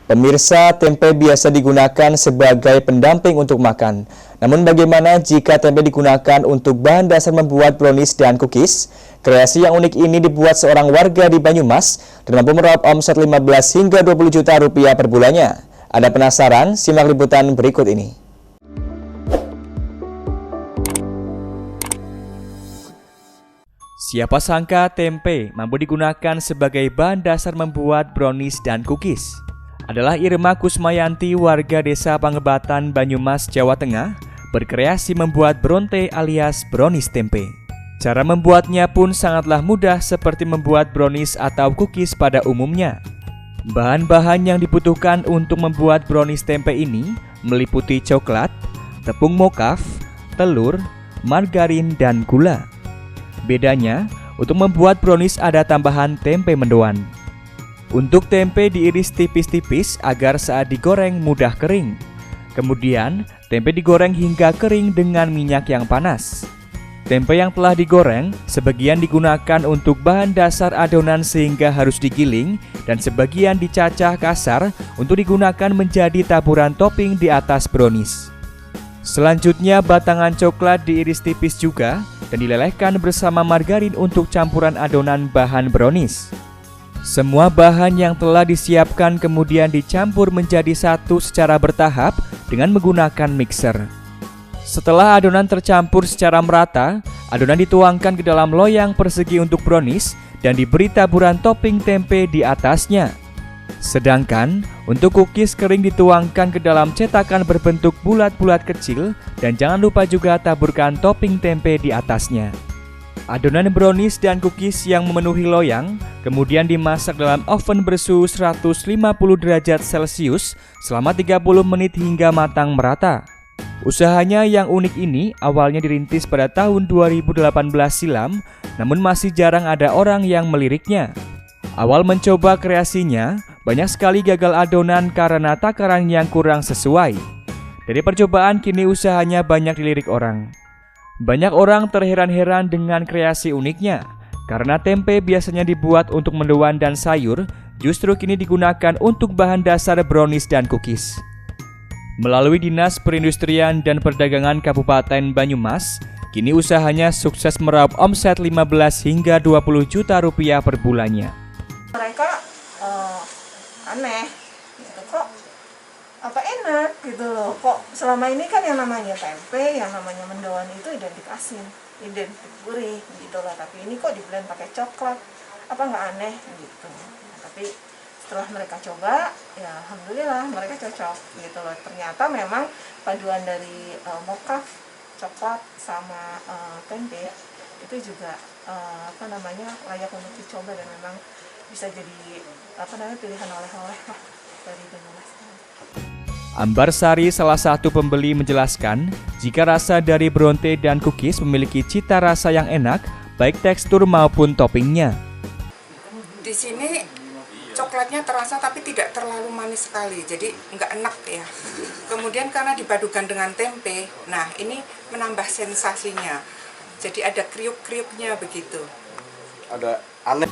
Pemirsa, tempe biasa digunakan sebagai pendamping untuk makan. Namun bagaimana jika tempe digunakan untuk bahan dasar membuat brownies dan cookies? Kreasi yang unik ini dibuat seorang warga di Banyumas dan mampu meraup omset 15 hingga 20 juta rupiah per bulannya. Anda penasaran? Simak liputan berikut ini. Siapa sangka tempe mampu digunakan sebagai bahan dasar membuat brownies dan cookies? Adalah Irma Kusmayanti, warga desa Pangebatan, Banyumas, Jawa Tengah, berkreasi membuat bronte alias brownies tempe. Cara membuatnya pun sangatlah mudah seperti membuat brownies atau cookies pada umumnya. Bahan-bahan yang dibutuhkan untuk membuat brownies tempe ini meliputi coklat, tepung mokaf, telur, margarin, dan gula. Bedanya, untuk membuat brownies ada tambahan tempe mendoan. Untuk tempe diiris tipis-tipis agar saat digoreng mudah kering. Kemudian, tempe digoreng hingga kering dengan minyak yang panas. Tempe yang telah digoreng, sebagian digunakan untuk bahan dasar adonan sehingga harus digiling, dan sebagian dicacah kasar untuk digunakan menjadi taburan topping di atas brownies. Selanjutnya, batangan coklat diiris tipis juga dan dilelehkan bersama margarin untuk campuran adonan bahan brownies. Semua bahan yang telah disiapkan kemudian dicampur menjadi satu secara bertahap dengan menggunakan mixer. Setelah adonan tercampur secara merata, adonan dituangkan ke dalam loyang persegi untuk brownies dan diberi taburan topping tempe di atasnya. Sedangkan untuk cookies kering dituangkan ke dalam cetakan berbentuk bulat-bulat kecil dan jangan lupa juga taburkan topping tempe di atasnya. Adonan brownies dan cookies yang memenuhi loyang kemudian dimasak dalam oven bersuhu 150 derajat Celcius selama 30 menit hingga matang merata. Usahanya yang unik ini awalnya dirintis pada tahun 2018 silam, namun masih jarang ada orang yang meliriknya. Awal mencoba kreasinya, banyak sekali gagal adonan karena takaran yang kurang sesuai. Dari percobaan kini usahanya banyak dilirik orang. Banyak orang terheran-heran dengan kreasi uniknya, karena tempe biasanya dibuat untuk mendoan dan sayur, justru kini digunakan untuk bahan dasar brownies dan cookies. Melalui Dinas Perindustrian dan Perdagangan Kabupaten Banyumas, kini usahanya sukses meraup omset 15 hingga 20 juta rupiah per bulannya. Mereka aneh, gitu kok apa enak gitu loh, kok selama ini kan yang namanya tempe, yang namanya mendoan itu identik asin, identik gurih gitu loh, tapi ini kok diblend pakai coklat, apa nggak aneh gitu. Nah, tapi setelah mereka coba, ya alhamdulillah mereka cocok gitu loh. Ternyata memang paduan dari mokaf, coklat sama tempe itu juga layak untuk dicoba dan memang bisa jadi pilihan oleh-oleh lah dari Banyumas. Ambar Sari, salah satu pembeli, menjelaskan jika rasa dari bronte dan cookies memiliki cita rasa yang enak, baik tekstur maupun toppingnya. Di sini coklatnya terasa tapi tidak terlalu manis sekali, jadi nggak enak ya. Kemudian karena dipadukan dengan tempe, nah ini menambah sensasinya. Jadi ada kriuk-kriuknya begitu. Ada aneh.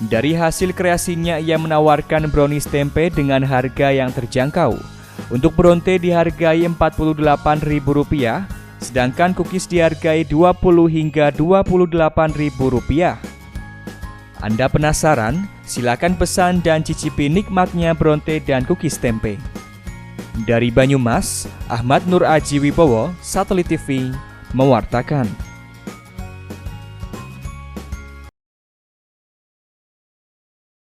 Dari hasil kreasinya, ia menawarkan brownies tempe dengan harga yang terjangkau. Untuk bronte dihargai Rp48.000, sedangkan cookies dihargai Rp20 hingga Rp28.000. Anda penasaran? Silakan pesan dan cicipi nikmatnya bronte dan cookies tempe. Dari Banyumas, Ahmad Nur Aji Wibowo, Satelit TV, mewartakan.